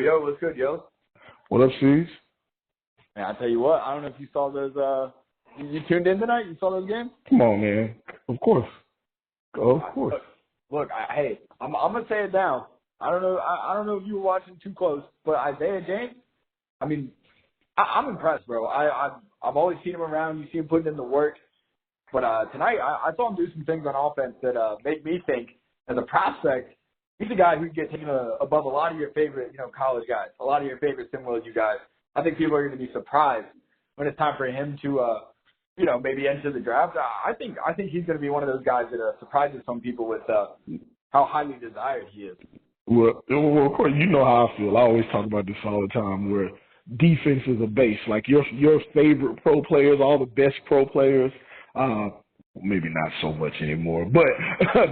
Yo, what's good, yo? What up, C's? Man, I tell you what, I don't know if you saw those. You tuned in tonight? You saw those games? Come on, man. Of course. Of course. Look, hey, I'm gonna say it now. I don't know if you were watching too close, but Isaiah James. I mean, I'm impressed, bro. I've always seen him around. You see him putting in the work. But tonight, I saw him do some things on offense that made me think, as a prospect, he's a guy who can get taken above a lot of your favorite, college guys, a lot of your favorite SimWorld you guys. I think people are going to be surprised when it's time for him to, maybe enter the draft. I think he's going to be one of those guys that surprises some people with how highly desired he is. Well, of course, you know how I feel. I always talk about this all the time, where defense is a base. Like your favorite pro players, all the best pro players, maybe not so much anymore, but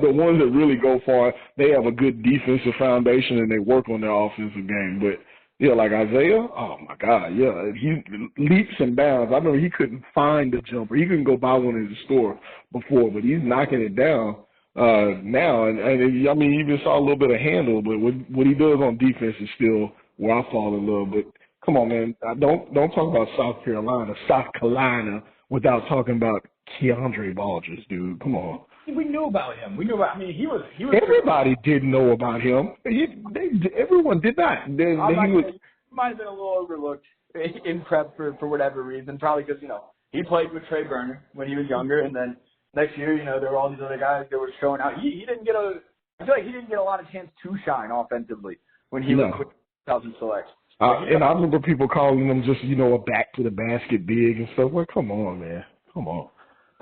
the ones that really go far, they have a good defensive foundation and they work on their offensive game. But, yeah, like Isaiah, oh, my God, yeah, he leaps and bounds. I remember he couldn't find a jumper. He couldn't go buy one in the store before, but he's knocking it down now. And I mean, you even saw a little bit of handle, but what he does on defense is still where I fall in love. But come on, man, don't talk about South Carolina without talking about Keandre Baldridge, dude. Come on. We knew about him. He was. Everybody didn't know about him. Everyone did not. He might have been a little overlooked in prep for whatever reason. Probably because, he played with Trey Burner when he was younger, and then next year, there were all these other guys that were showing out. He didn't get I feel like he didn't get a lot of chance to shine offensively when he was with 2000 select. And I remember people calling him just, a back to the basket big and stuff. Well, come on, man. Come on.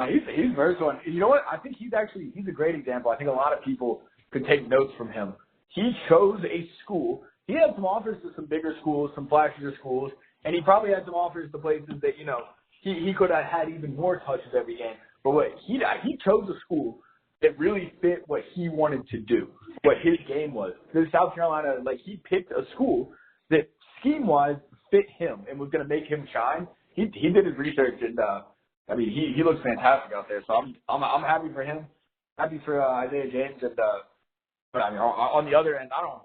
He's versatile. And you know what? I think he's a great example. I think a lot of people could take notes from him. He chose a school. He had some offers to some bigger schools, some flashier schools, and he probably had some offers to places that, he could have had even more touches every game. But he chose a school that really fit what he wanted to do, what his game was. Because South Carolina, he picked a school that scheme-wise fit him and was going to make him shine. He did his research, and he looks fantastic out there. So I'm happy for him, happy for Isaiah James, and but on the other end, I don't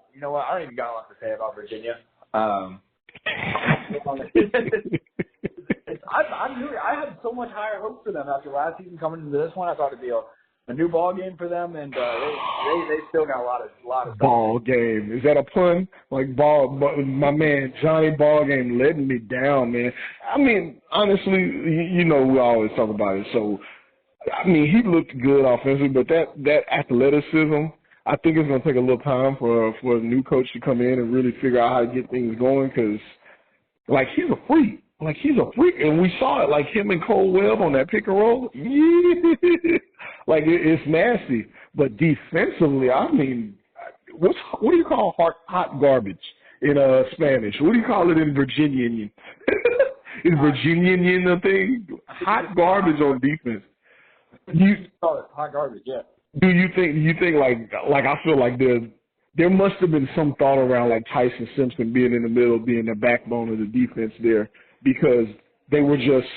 even got a lot to say about Virginia. I had so much higher hopes for them after last season coming into this one. I thought it'd be a new ball game for them, and they still got a lot of stuff. Ball game. Is that a pun? Like my man Johnny Ball Game letting me down, man. I mean, honestly, we always talk about it. So, he looked good offensively, but that athleticism, I think it's going to take a little time for a new coach to come in and really figure out how to get things going, because, he's a freak. He's a freak, and we saw it, him and Cole Webb on that pick and roll. It's nasty. But defensively, what do you call hot garbage in Spanish? What do you call it in Virginian? Is Virginian a thing? Hot garbage on defense. You call it hot garbage, yeah. Do you think I feel like there must have been some thought around Tyson Simpson being in the middle, being the backbone of the defense there, because they were just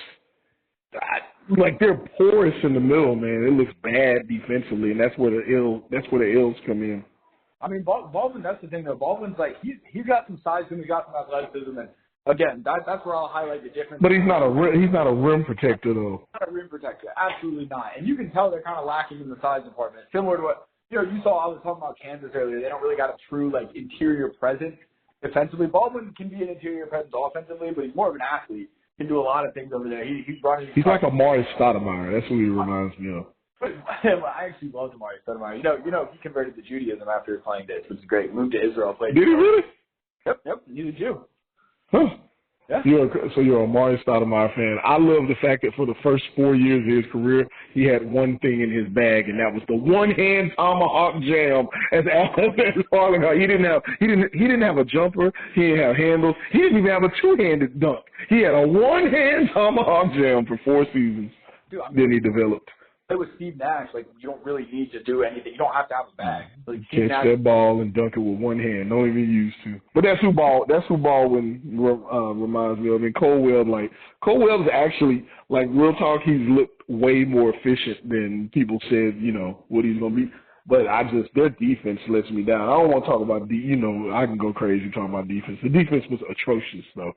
they're porous in the middle, man. It looks bad defensively, and that's where the ills come in. Baldwin, that's the thing though. Baldwin's he's got some size and he's got some athleticism, and again, that's where I'll highlight the difference. But he's not a rim protector though. Not a rim protector, absolutely not. And you can tell they're kind of lacking in the size department, similar to what you saw. I was talking about Kansas earlier. They don't really got a true interior presence defensively. Baldwin can be an interior presence offensively, but he's more of an athlete. He can do a lot of things over there. He's like Amari Stoudemire. That's what he reminds me of. I actually love Amari Stoudemire. He converted to Judaism after his playing days, which is great. Moved to Israel. Played. Did he really? Yep. He's a Jew. Huh. Yeah. You're a Amari Stoudemire fan. I love the fact that for the first 4 years of his career, he had one thing in his bag, and that was the one-hand tomahawk jam. As Harlan, he didn't have a jumper. He didn't have handles. He didn't even have a two-handed dunk. He had a one-hand tomahawk jam for 4 seasons. Dude, then he developed. Play with Steve Nash, you don't really need to do anything. You don't have to have a bag. Catch that ball and dunk it with one hand. Don't even use to. But that's who Baldwin reminds me of. And Cole Webb's actually, real talk, he's looked way more efficient than people said, what he's going to be. But their defense lets me down. I don't want to talk about I can go crazy talking about defense. The defense was atrocious, though.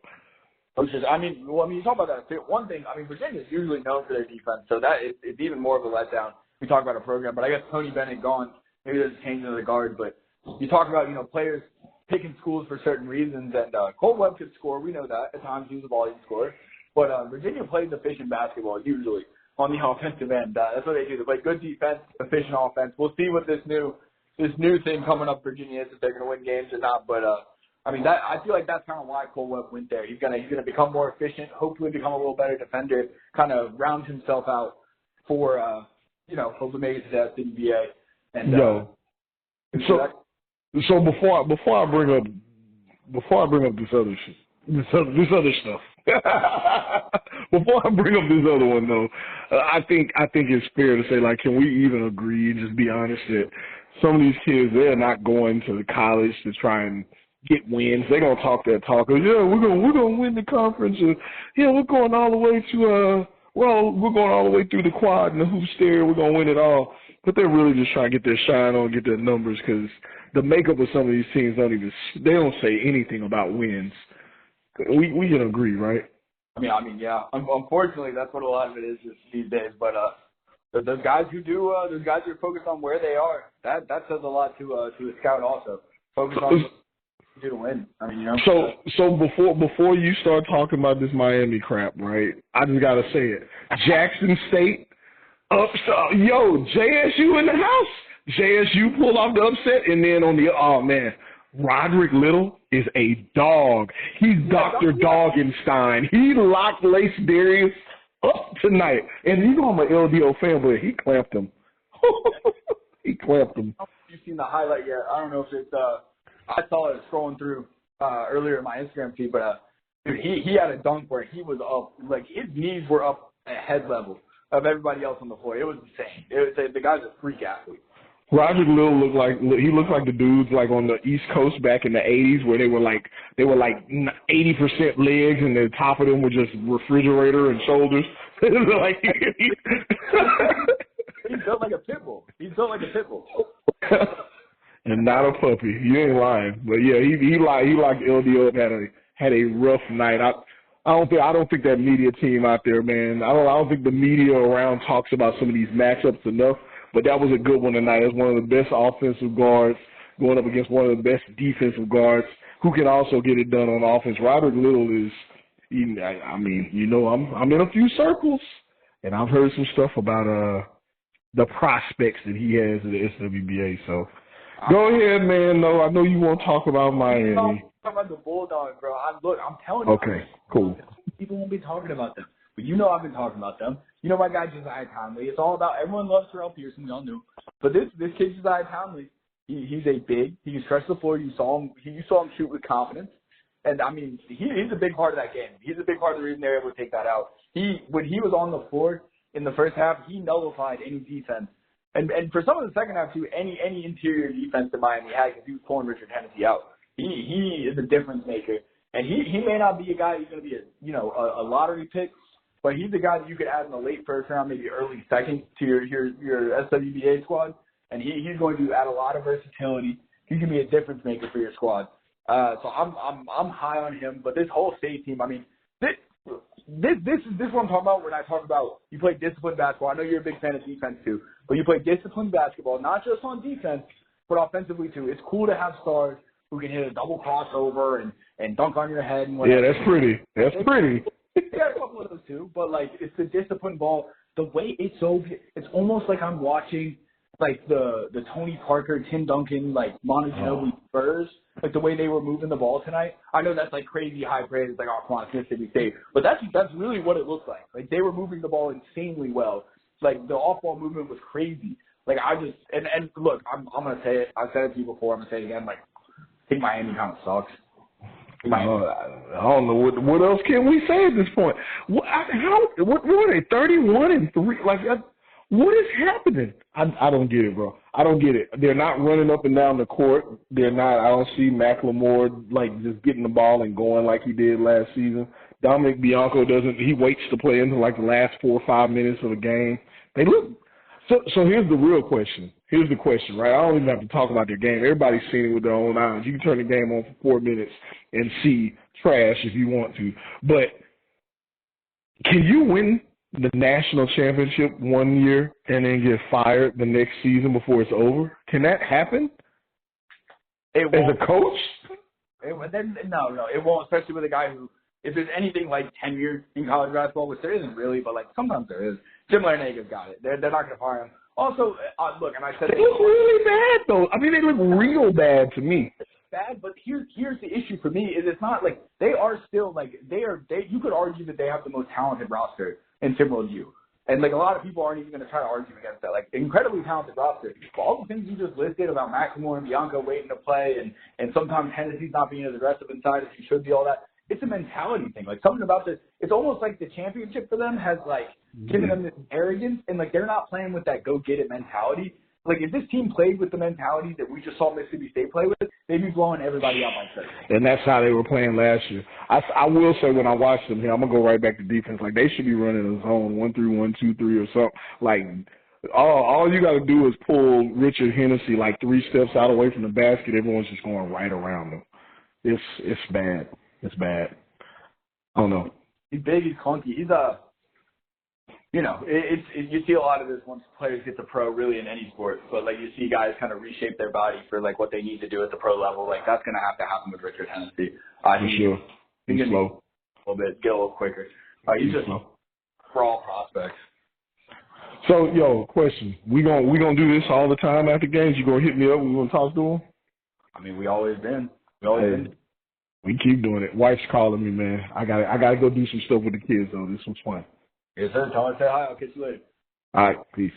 I mean, you talk about that. One thing, I mean, Virginia's usually known for their defense, so that it's even more of a letdown. We talk about a program, but I guess Tony Bennett gone. Maybe there's a change in the guard, but you talk about, players picking schools for certain reasons, and Cole Webb could score. We know that. At times he was a volume scorer. But Virginia plays efficient basketball, usually, on the offensive end. That's what they do. They play good defense, efficient offense. We'll see what this new thing coming up Virginia is, if they're going to win games or not. But, I feel like that's kind of why Cole Webb went there. He's gonna become more efficient, hopefully become a little better defender, kind of round himself out for, hopefully make it to that CBA. And, So before I bring up this other stuff, before I bring up this other one though, I think it's fair to say, like, can we even agree and just be honest that some of these kids, they're not going to the college to try and get wins. They're gonna talk that talk of, we're gonna win the conference, or we're going all the way to we're going all the way through the quad and the hoop stair, we're gonna win it all. But they're really just trying to get their shine on, get their numbers, because the makeup of some of these teams they don't say anything about wins. We can agree, right? I mean, yeah. Unfortunately, that's what a lot of it is these days. But those guys who are focused on where they are, that says a lot to a scout also. Focus on what you do to win. So before you start talking about this Miami crap, right? I just gotta say it. Jackson State. JSU in the house. JSU pulled off the upset, and then Roderick Little is a dog. He's Dr. Doggenstein. He locked Lace Darius up tonight. And I'm an LDO fan, but he clamped him. He clamped him. I don't know if you've seen the highlight yet. I don't know if it's I saw it scrolling through earlier in my Instagram feed, but dude, he had a dunk where he was up, like his knees were up at head level of everybody else on the floor. It was insane. The guy's a freak athlete. Roderick Little looked like the dudes like on the East Coast back in the 80s where they were like 80% legs and the top of them were just refrigerator and shoulders. Like he's built like a pit bull. And not a puppy. You ain't lying. But yeah, he like LDO had a rough night. I don't think that media team out there, man. I don't think the media around talks about some of these matchups enough. But that was a good one tonight. It's one of the best offensive guards going up against one of the best defensive guards who can also get it done on offense. Roderick Little is, I'm in a few circles, and I've heard some stuff about the prospects that he has at the SWBA. So go ahead, man. No, I know you want to talk about Miami. Talk about the Bulldogs, bro. I'm telling you. Okay, cool. People won't be talking about them. But I've been talking about them. My guy Josiah Townley. It's all about everyone loves Terrell Pearson. We all knew. But this kid Josiah Townley, he's a big. He can stretch the floor. You saw him shoot with confidence. And he's a big part of that game. He's a big part of the reason they're able to take that out. When he was on the floor in the first half, he nullified any defense. And for some of the second half too, any interior defense that Miami had, because he was pulling Richard Hennessy out. He is a difference maker. And he may not be a guy who's going to be a lottery pick, but he's a guy that you could add in the late first round, maybe early second to your SWBA squad. And he's going to add a lot of versatility. He can be a difference maker for your squad. So I'm high on him. But this whole state team, this is what I'm talking about when I talk about you play disciplined basketball. I know you're a big fan of defense too, but you play disciplined basketball, not just on defense, but offensively too. It's cool to have stars who can hit a double crossover and dunk on your head and whatever. Yeah, that's pretty. Yeah, a couple of those too, but it's the disciplined ball. The way it's almost like I'm watching the Tony Parker, Tim Duncan, Manu Ginobili Spurs, the way they were moving the ball tonight. I know that's crazy high praise, come on, it's Mississippi State, but that's really what it looked like. They were moving the ball insanely well. The off-ball movement was crazy. And look, I'm gonna say it. I've said it to you before. I'm gonna say it again. I think Miami kind of sucks. I don't know what else can we say at this point. What were they? 31-3. What is happening? I don't get it, bro. I don't get it. They're not running up and down the court. They're not. I don't see McLemore just getting the ball and going like he did last season. Dominic Bianco doesn't. He waits to play into the last 4 or 5 minutes of a game. They look. So here's the real question. here's the question, right? I don't even have to talk about their game. Everybody's seen it with their own eyes. You can turn the game on for 4 minutes and see trash if you want to. But can you win the national championship one year and then get fired the next season before it's over? Can that happen as a coach? No, it won't, especially with a guy who, if there's anything like tenure in college basketball, which there isn't really, but like sometimes there is. Jim Larinaga got it. They're not going to fire him. Also, look, and I said they look really bad though. I mean, they look real bad to me. Bad, but here's the issue for me is it's not like they are still like you could argue that they have the most talented roster in SimWorld U. And like a lot of people aren't even going to try to argue against that. Like incredibly talented roster. But all the things you just listed about Maximore and Bianca waiting to play and sometimes Hennessy's not being as aggressive inside as he should be, all that. It's a mentality thing. Like something about this, it's almost like the championship for them has like given them this arrogance and like they're not playing with that go get it mentality. Like if this team played with the mentality that we just saw Mississippi State play with, they'd be blowing everybody out by 30. And that's how they were playing last year. I will say when I watched them here, I'm gonna go right back to defense. Like they should be running a zone 1-3, 1-2-3 or something. Like all you got to do is pull Richard Hennessy like 3 steps out away from the basket. Everyone's just going right around them. It's bad. It's bad. I don't know. He's big. He's clunky. He's you see a lot of this once players get to pro, really in any sport. But like you see guys kind of reshape their body for like what they need to do at the pro level. Like that's going to have to happen with Richard Hennessy. For sure. He's slow. A little bit, get a little quicker. He's just slow. For all prospects. So, question: we gonna do this all the time after games? You gonna hit me up? We gonna talk to him? I mean, we always been. We keep doing it. Wife's calling me, man. I gotta go do some stuff with the kids though. This was fun. Yes, sir. Tell her to say hi. I'll catch you later. All right. Peace.